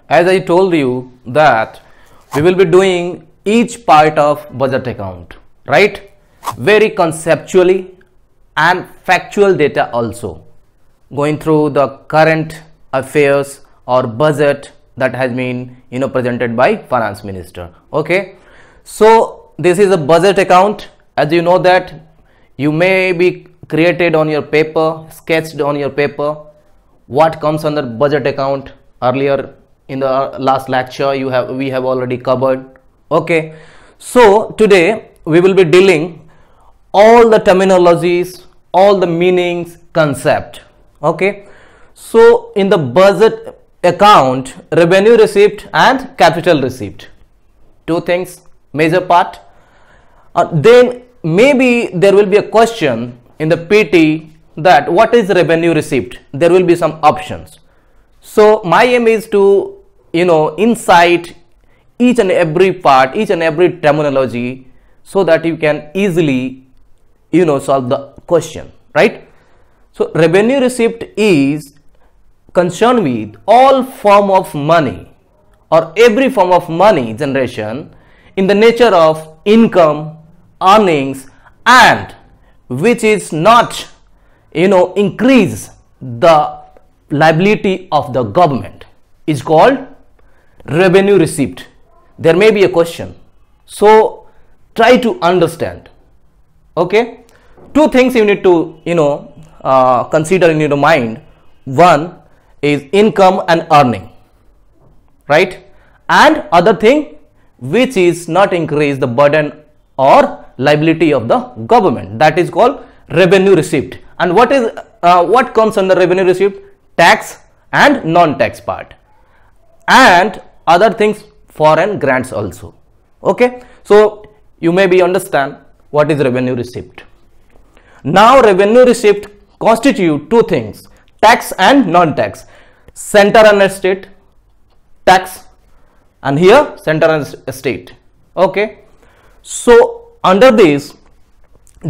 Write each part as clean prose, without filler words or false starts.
as I told you that we will be doing each part of budget account, right? Very conceptually and factual data also, going through the current affairs or budget that has been presented by finance minister. Okay, so this is a budget account. As you know that you may be created on your paper, sketched on your paper what comes under budget account. Earlier in the last lecture we have already covered. Okay, so today we will be dealing all the terminologies, all the meanings, concept. Okay, so in the budget account, revenue receipt and capital receipt, two things, major part. Then maybe there will be a question in the PT that what is revenue receipt. There will be some options. So my aim is to insight each and every part, each and every terminology, so that you can easily solve the question, right? So revenue receipt is concerned with all form of money or every form of money generation in the nature of income, earnings, and which is not increase the liability of the government is called revenue receipt. There may be a question, so try to understand. Okay, two things you need to consider in your mind. One is income and earning, right? And other thing which is not increase the burden or liability of the government, that is called revenue receipt. And what comes under revenue receipt? Tax and non-tax part, and other things, foreign grants also. Okay, so you may be understand what is revenue receipt. Now revenue receipt constitute two things, tax and non-tax, center and state tax, and here center and state. Okay, so under this,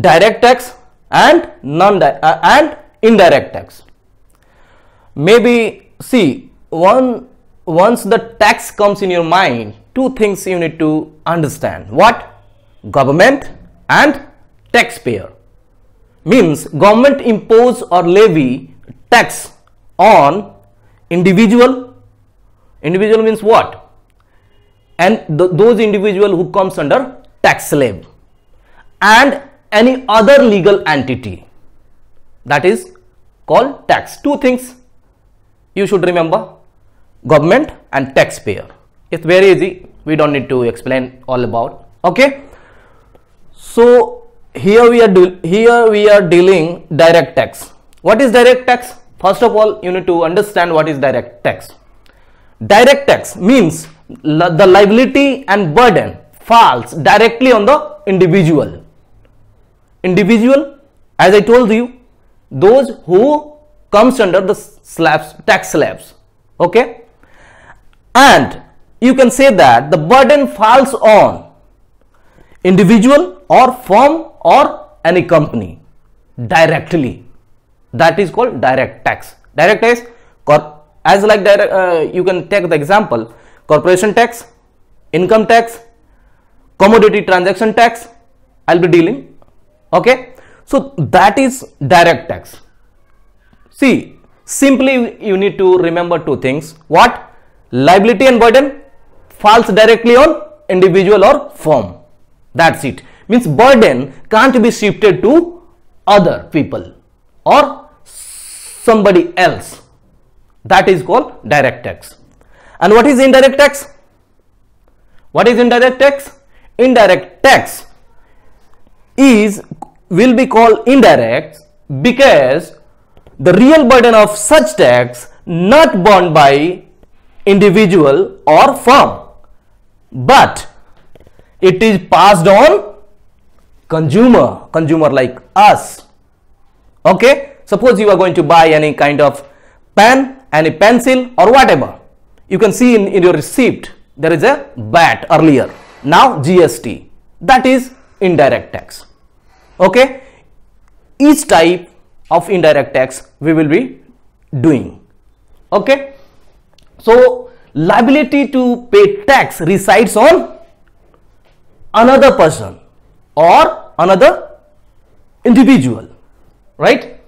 direct tax and and indirect tax. Maybe see, once the tax comes in your mind, two things you need to understand. What? Government and taxpayer. Means government impose or levy tax on individual. Individual means what? And those individual who comes under tax slab, and any other legal entity, that is called tax. Two things you should remember, government and taxpayer. It's very easy, we don't need to explain all about. Okay, so here we are dealing direct tax. What is direct tax? First of all, you need to understand what is direct tax. Direct tax means the liability and burden falls directly on the individual. Individual, as I told you, those who comes under the tax slabs. Okay, and you can say that the burden falls on individual or firm or any company directly. That is called direct tax. Direct tax, as like direct, you can take the example, corporation tax, income tax, commodity transaction tax, I'll be dealing. Okay, so that is direct tax. See, simply you need to remember two things. What? Liability and burden falls directly on individual or firm. That's it. Means burden can't be shifted to other people or somebody else. That is called direct tax. And what is indirect tax? What is indirect tax? Indirect tax will be called indirect because the real burden of such tax not borne by individual or firm, but it is passed on consumer like us. Okay, suppose you are going to buy any kind of pen, any pencil or whatever, you can see in your receipt there is a VAT earlier, now GST, that is indirect tax. Okay, each type of indirect tax we will be doing. Okay, so liability to pay tax resides on another person or another individual, right?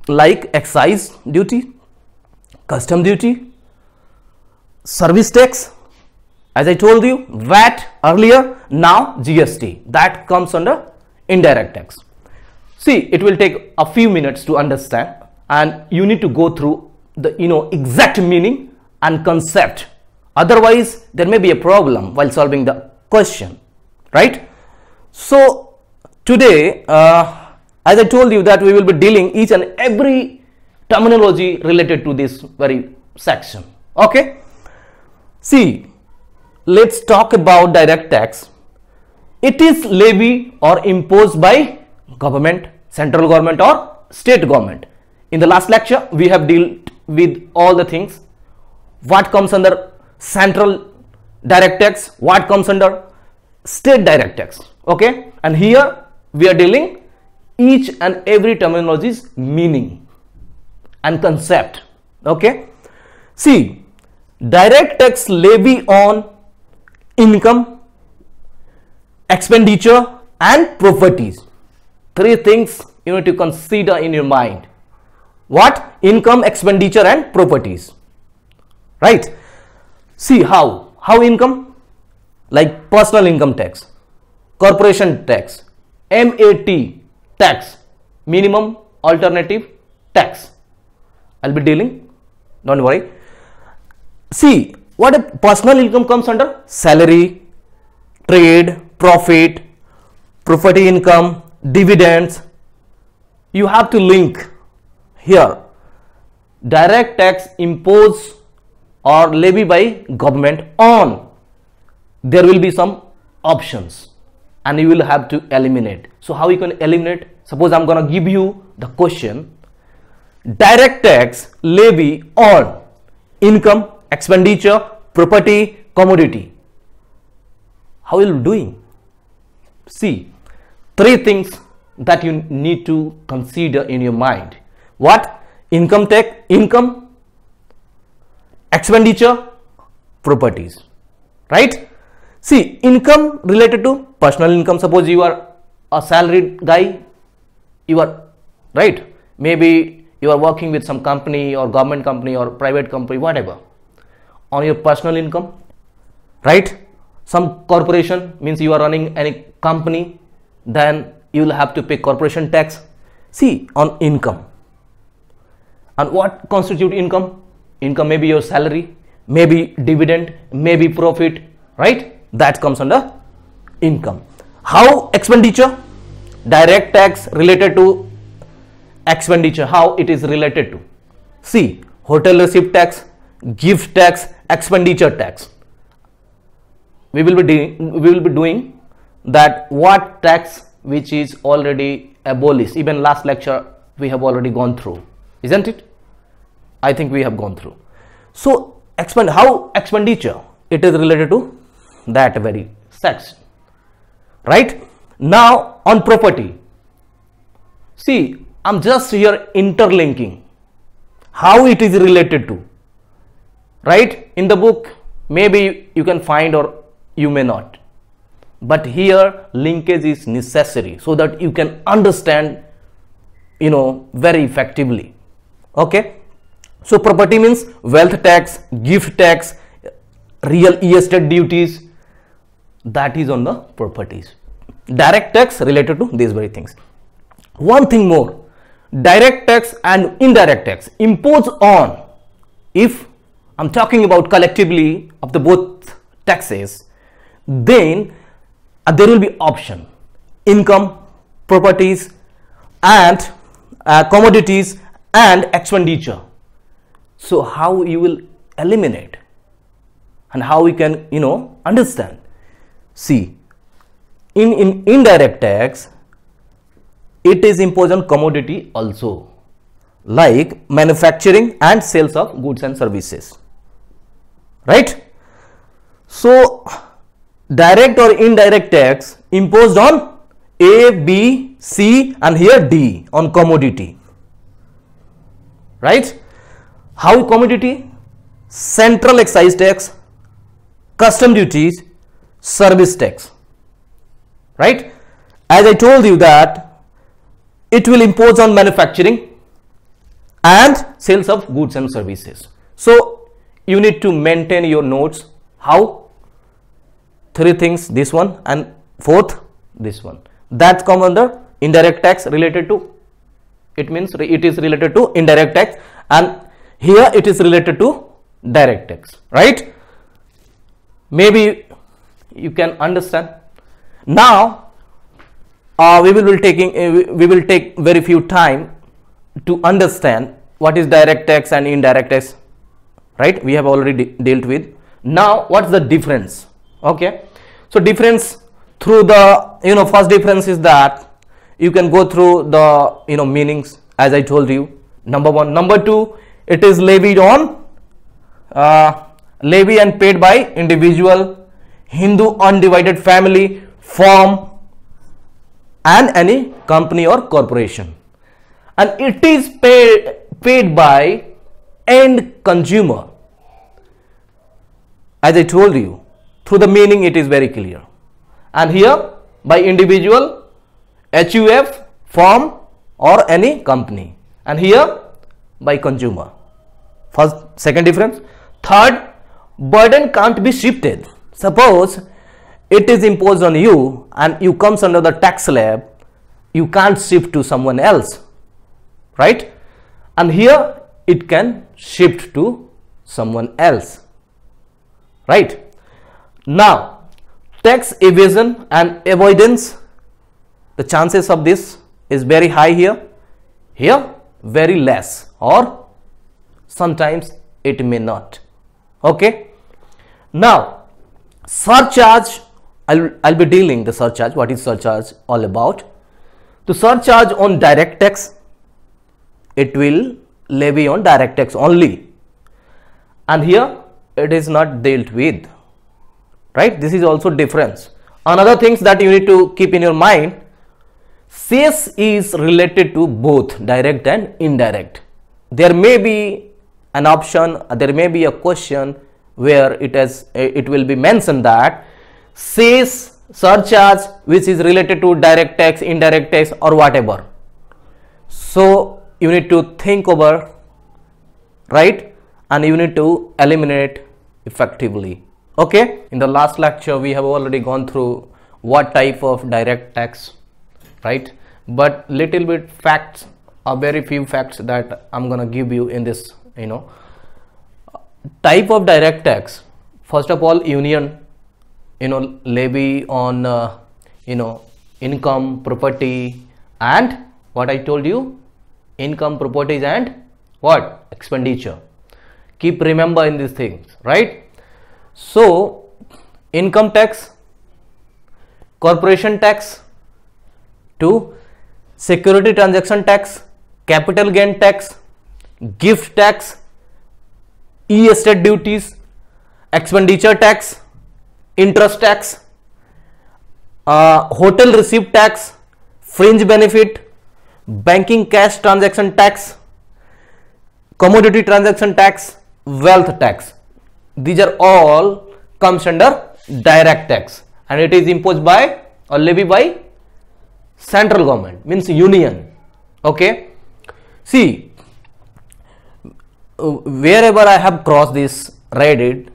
Like excise duty, custom duty, service tax, as I told you, VAT earlier, now GST, that comes under indirect tax. See, it will take a few minutes to understand, and you need to go through the exact meaning and concept, otherwise there may be a problem while solving the question, right? So today, as I told you, that we will be dealing each and every terminology related to this very section. Okay, see, let's talk about direct tax. It is levy or imposed by government, central government or state government. In the last lecture, we have dealt with all the things. What comes under central direct tax, what comes under state direct tax. Okay, and here we are dealing each and every terminology's meaning and concept. Okay, see, direct tax levy on income, expenditure and properties. Three things you need to consider in your mind. What? Income, expenditure and properties, right? See, how income, like personal income tax, corporation tax, MAT tax, minimum alternative tax. I'll be dealing, don't worry. See, what a personal income comes under: salary, trade, profit, property income, dividends. You have to link here. Direct tax imposed or levy by government on, there will be some options and you will have to eliminate. So how you can eliminate? Suppose I'm going to give you the question: direct tax levy on income, expenditure, property, commodity. How are you doing? See, three things that you need to consider in your mind. What? Income tax, income, expenditure, properties, right? See, income related to personal income. Suppose you are a salaried guy, you are, right? Maybe you are working with some company or government company or private company, whatever, on your personal income, right? Some corporation, means you are running any company, then you will have to pay corporation tax. See, on income. And what constitute income? Income may be your salary, maybe dividend, maybe profit, right? That comes under income. How expenditure? Direct tax related to expenditure. How it is related to? See, hotel receipt tax, gift tax, expenditure tax. We will be doing that. What tax which is already abolished? Even last lecture we have already gone through, isn't it? I think we have gone through. So how expenditure, it is related to that very section, right? Now on property, see, I'm just here interlinking how it is related to, right? In the book maybe you can find or you may not, but here linkage is necessary so that you can understand very effectively. Okay, so property means wealth tax, gift tax, real estate duties, that is on the properties. Direct tax related to these very things. One thing more, direct tax and indirect tax impose on, if I'm talking about collectively of the both taxes, then there will be option: income, properties and commodities and expenditure. So how you will eliminate and how we can understand? See, in indirect tax, it is imposed on commodity also, like manufacturing and sales of goods and services, right? So direct or indirect tax imposed on A, B, C and here D, on commodity, right? How commodity? central excise tax, custom duties, service tax, right? As I told you that it will impose on manufacturing and sales of goods and services. So you need to maintain your notes. How? Three things, this one, and fourth, this one. That come under indirect tax related to, it means it is related to indirect tax, and here it is related to direct tax, right? Maybe you can understand. Now we will take very few time to understand what is direct tax and indirect tax, right? We have already dealt with. Now what's the difference? Okay, so difference through the first difference is that you can go through the meanings, as I told you. Number one. Number two, it is levied on levy and paid by individual, Hindu undivided family, firm, and any company or corporation, and it is paid by end consumer. As I told you, through the meaning it is very clear. And here by individual, HUF, firm, or any company, and here by consumer. Second difference. Third, burden can't be shifted. Suppose it is imposed on you and you comes under the tax slab, you can't shift to someone else, right? And here it can shift to someone else, right? Now tax evasion and avoidance, the chances of this is very high here. Here very less, or sometimes it may not. Okay, now surcharge, I'll be dealing the surcharge. What is surcharge all about? The surcharge on direct tax, it will levy on direct tax only, and here it is not dealt with, right? This is also difference. Another things that you need to keep in your mind, cess is related to both direct and indirect. There may be an option, there may be a question where it will be mentioned that cess surcharge which is related to direct tax, indirect tax, or whatever. So you need to think over, right? And you need to eliminate effectively. Okay, in the last lecture we have already gone through what type of direct tax, right? But little bit facts, or very few facts that I'm gonna give you in this type of direct tax. First of all, union levy on income, property, and what I told you, income, properties, and what expenditure. Keep remember in these things, right? So income tax, corporation tax, 2 security transaction tax, capital gain tax, gift tax, e-estate duties, expenditure tax, interest tax, hotel receipt tax, fringe benefit, banking cash transaction tax, commodity transaction tax, wealth tax. These are all comes under direct tax, and it is imposed by or levy by central government, means union. Okay, see, wherever I have crossed this red,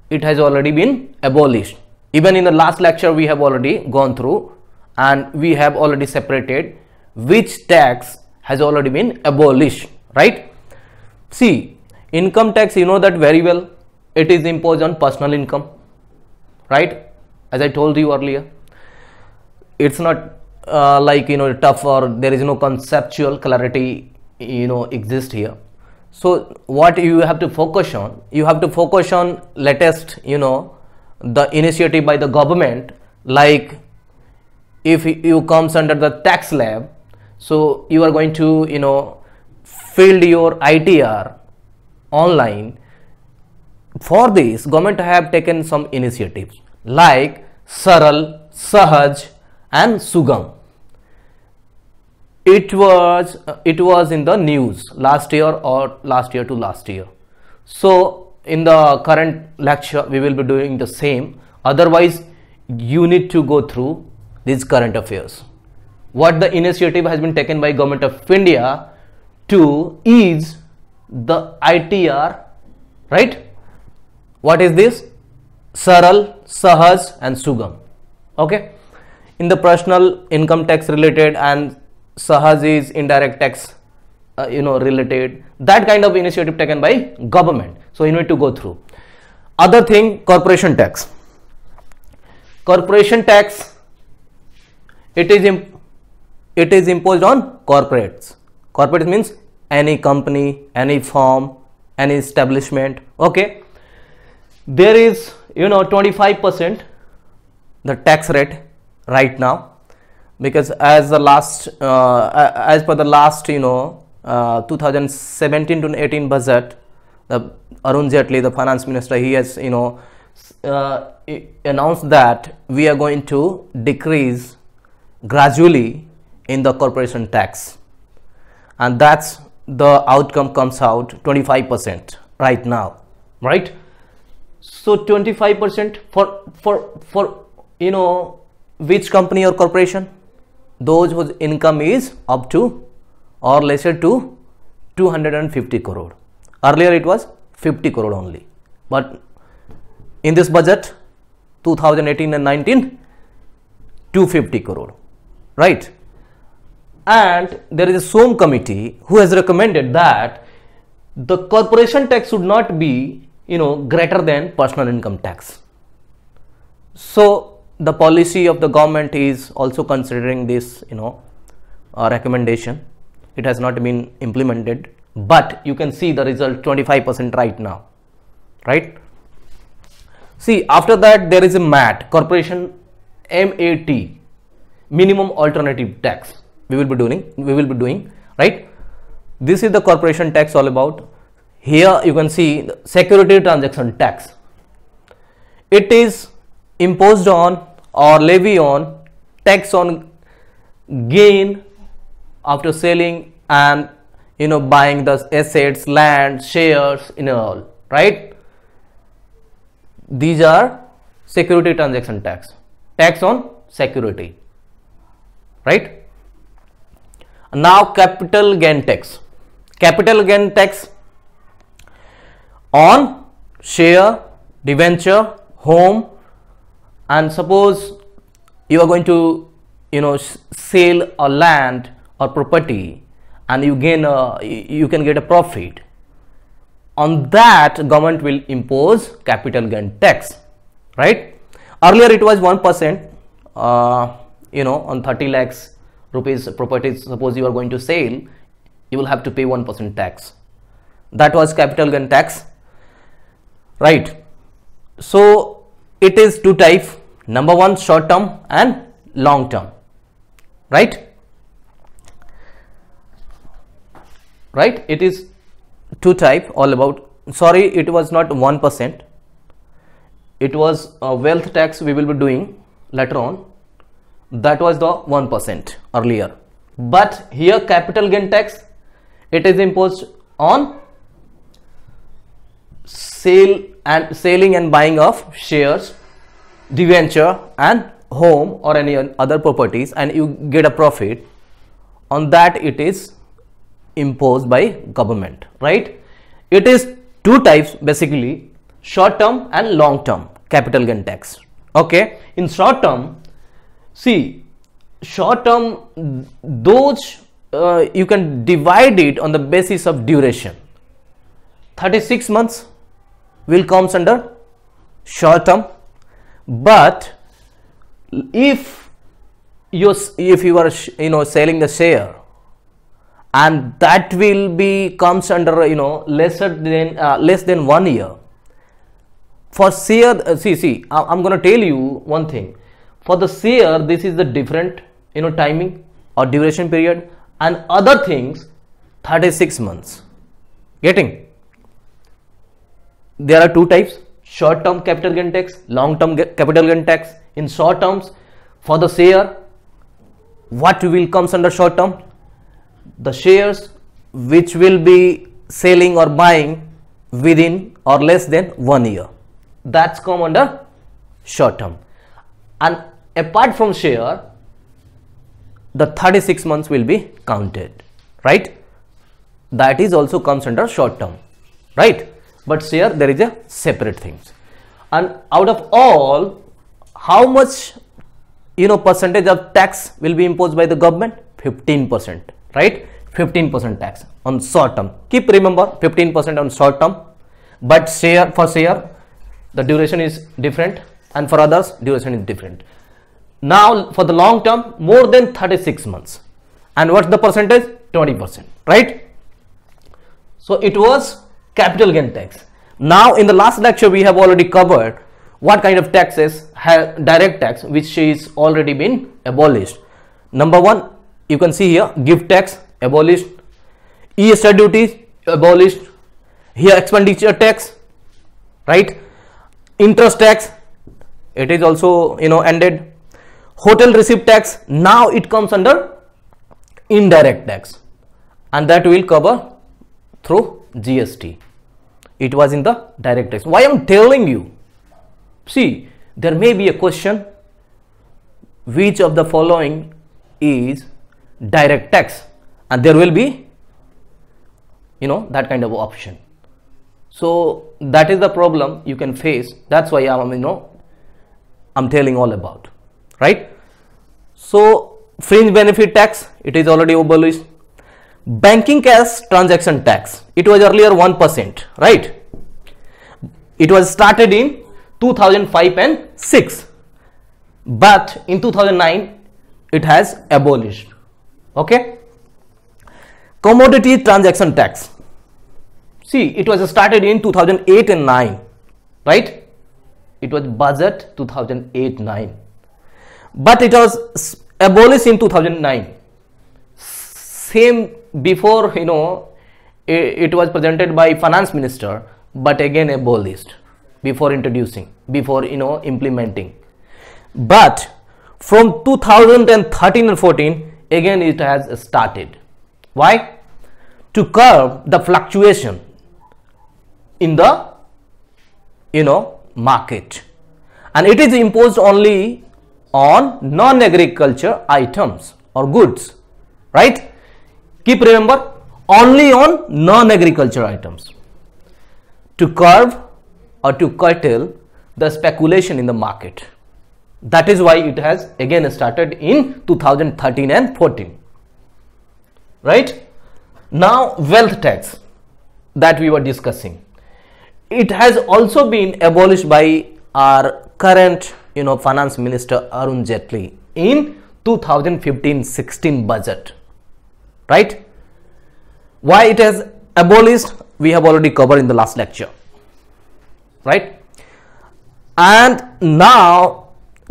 it has already been abolished. Even in the last lecture we have already gone through, and we have already separated which tax has already been abolished, right? See, income tax, you know that very well, it is imposed on personal income, right? As I told you earlier, it's not like tough, or there is no conceptual clarity exist here. So what you have to focus on, latest the initiative by the government, like if you comes under the tax slab, so you are going to fill your ITR online. For this, government have taken some initiatives like Saral, Sahaj, and Sugam. It was in the news last year or last year to last year. So in the current lecture we will be doing the same. Otherwise you need to go through these current affairs. What the initiative has been taken by Government of India to ease the ITR, right? What is this? Saral, Sahaj and Sugam. Okay. In the personal income tax related, and Sahaj is indirect tax related, that kind of initiative taken by government. So you need to go through. Other thing, corporation tax. Corporation tax, it is imposed on corporates. Corporate means any company, any firm, any establishment. Okay, there is 25% the tax rate right now, because as the last as per the last 2017 to 18 budget, the Arun Jaitley, the finance minister, he has announced that we are going to decrease gradually in the corporation tax, and that's the outcome comes out 25% right now, right? So 25% for which company or corporation? Those whose income is up to or lesser to 250 crore. Earlier it was 50 crore only, but in this budget 2018 and 19, 250 crore, right? And there is a SOM committee who has recommended that the corporation tax should not be greater than personal income tax. So the policy of the government is also considering this recommendation. It has not been implemented, but you can see the result 25% right now, right? See, after that there is a MAT, corporation MAT, minimum alternative tax. We will be doing, right? This is the corporation tax all about. Here you can see the security transaction tax. It is imposed on or levy on tax on gain after selling and buying the assets, land, shares, all, right? These are security transaction tax on security, right? Now capital gain tax on share, debenture, home, and suppose you are going to sell a land or property and you can get a profit. On that, government will impose capital gain tax, right? Earlier it was 1%, on 30 lakhs rupees properties, suppose you are going to sell, you will have to pay 1% tax. That was capital gain tax, right? So it is two types. Number one, short term and long term, right? It is two type all about. Sorry, it was not 1%. It was a wealth tax we will be doing later on. That was the 1% earlier. But here capital gain tax, it is imposed on selling and buying of shares, debenture and home or any other properties, and you get a profit. On that it is imposed by government, right? It is two types basically, short term and long term capital gain tax. Okay, in short term, see, short term, those you can divide it on the basis of duration. 36 months will comes under short term, but if you are selling the share, and that will be comes under less than 1 year. For share, see, I'm going to tell you one thing. For the share, this is the different timing or duration period, and other things 36 months. Getting? There are two types: short term capital gain tax, long term capital gain tax. In short terms, for the share, what will comes under short term? The shares which will be selling or buying within or less than 1 year. That's come under short term. And apart from share, the 36 months will be counted, right? That is also comes under short term, right? But share, there is a separate things. And out of all, how much percentage of tax will be imposed by the government? 15%, right? 15% tax on short term. Keep remember 15% on short term, but share, for share the duration is different, and for others duration is different. Now for the long term, more than 36 months, and what's the percentage? 20%, right? So it was capital gain tax. Now in the last lecture we have already covered what kind of taxes have direct tax, which is already been abolished. Number one, you can see here, gift tax abolished, ESR duties abolished, here expenditure tax, right? Interest tax, it is also ended. Hotel receipt tax, now it comes under indirect tax, and that will cover through GST. It was in the direct tax. Why I'm telling you? See, there may be a question, which of the following is direct tax, and there will be that kind of option. So that is the problem you can face. That's why I'm telling all about, right? So fringe benefit tax, it is already abolished. Banking cash transaction tax, it was earlier 1%, right? It was started in 2005 and 6, but in 2009 it has abolished. Okay. Commodity transaction tax, see, it was started in 2008 and 9, right? It was budget 2008-9, but it was abolished in 2009. Same before, it was presented by finance minister, but again abolished before introducing, before implementing. But from 2013 and 14 again it has started. Why? To curb the fluctuation in the market, and it is imposed only on non-agriculture items or goods, right? Keep remember, only on non-agriculture items, to curb or to curtail the speculation in the market. That is why it has again started in 2013 and 14, right? Now wealth tax that we were discussing, it has also been abolished by our current finance minister Arun Jaitley in 2015-16 budget, right? Why it has abolished, we have already covered in the last lecture, right? And now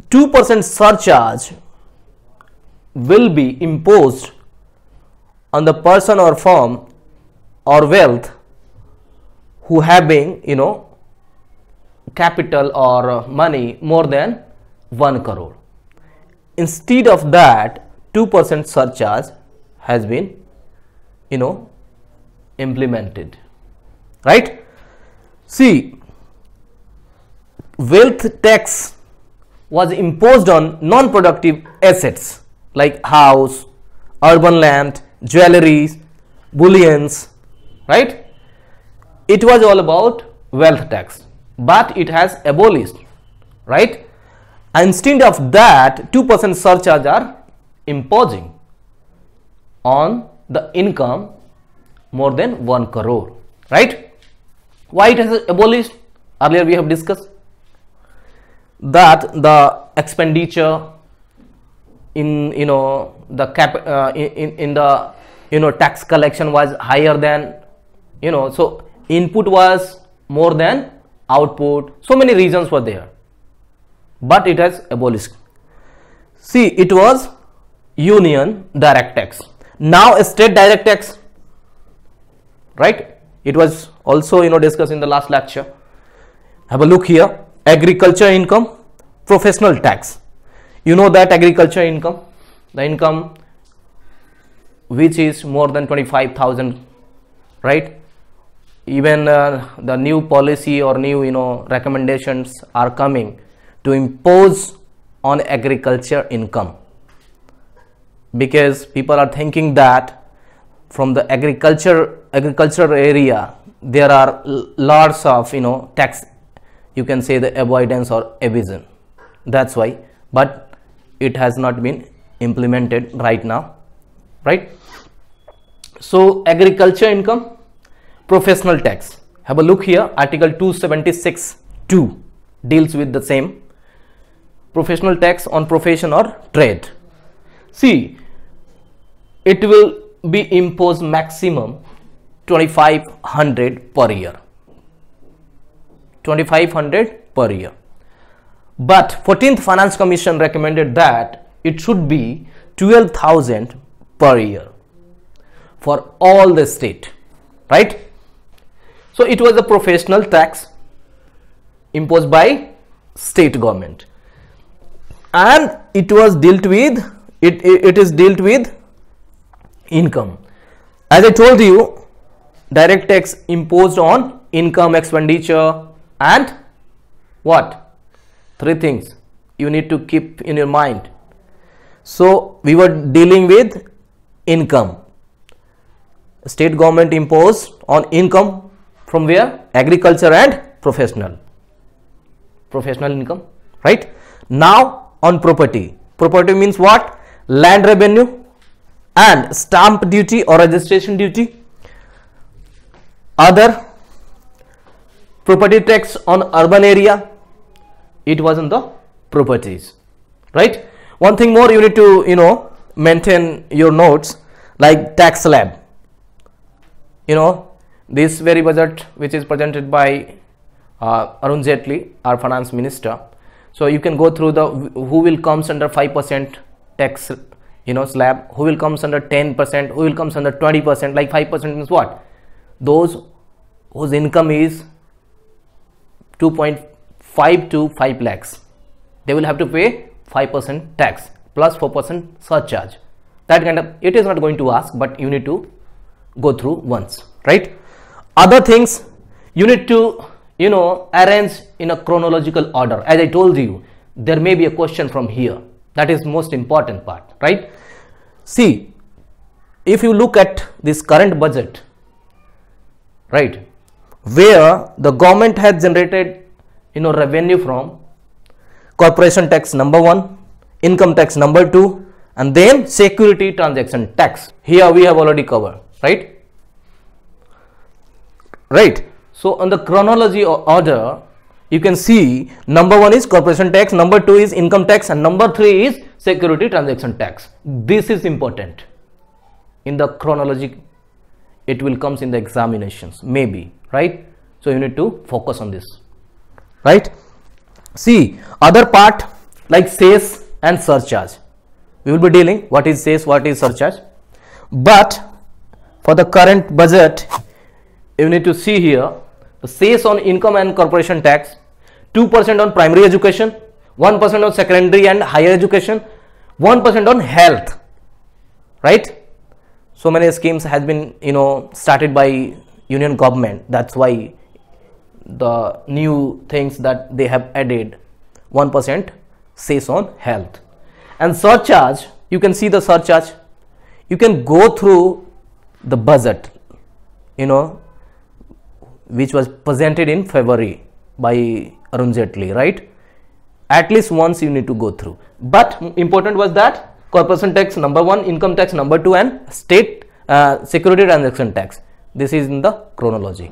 2% surcharge will be imposed on the person or firm or wealth who having capital or money more than 1 crore. Instead of that, 2% surcharge has been implemented, right? See, wealth tax was imposed on non-productive assets like house, urban land, jewelries, bullions, right? It was all about wealth tax, but it has abolished, right? Instead of that, 2% surcharge are imposing on the income more than 1 crore, right? Why it has abolished? Earlier we have discussed that the expenditure in the tax collection was higher than so input was more than output. So many reasons were there, but it has abolished. See, it was union direct tax, now state direct tax, right? It was also discussed in the last lecture. Have a look here. Agriculture income, professional tax. That agriculture income, the income which is more than 25,000, right? even the new policy or new recommendations are coming to impose on agriculture income, because people are thinking that from the agriculture area there are lots of tax, you can say the avoidance or evasion. That's why, but it has not been implemented right now, right? So agriculture income, professional tax, have a look here. Article 276(2) deals with the same, professional tax on profession or trade. See, it will be imposed maximum 2500 per year, 2500 per year. But 14th Finance Commission recommended that it should be 12,000 per year for all the state, right? So it was a professional tax imposed by state government, and it was dealt with, it is dealt with income. As I told you, direct tax imposed on income, expenditure, and what? 3 things you need to keep in your mind. So we were dealing with income. State government imposed on income from where? Agriculture and professional income, right? Now on property. Property means what? Land revenue and stamp duty or registration duty. Other property tax on urban area, it was on the properties, right? One thing more you need to maintain your notes, like tax slab. This very budget which is presented by Arun Jaitley, our finance minister. So you can go through the who will comes under 5% tax slab, who will comes under 10%, who will comes under 20%. Like 5% means what? Those whose income is 2.5 to 5 lakhs, they will have to pay 5% tax plus 4% surcharge. That kind of, it is not going to ask, but you need to go through once, right? Other things you need to arrange in a chronological order. As I told you, there may be a question from here. That is most important part, right? See, if you look at this current budget, right, where the government has generated revenue from corporation tax number 1, income tax number 2, and then security transaction tax. Here we have already covered, right? Right. So on the chronology order, you can see number 1 is corporation tax, number 2 is income tax, and number 3 is security transaction tax. This is important. In the chronology, it will comes in the examinations, maybe, right? So you need to focus on this, right? See, other part like cess and surcharge, we will be dealing what is cess, what is surcharge. But for the current budget, you need to see here the cess on income and corporation tax, 2% on primary education, 1% on secondary and higher education, 1% on health, right? So many schemes has been started by union government. That's why the new things that they have added, 1% cess on health. And surcharge, you can see the surcharge. You can go through the budget, which was presented in February by Arun Jaitley, right? At least once you need to go through. But important was that corporation tax number 1, income tax number 2, and state security transaction tax. This is in the chronology.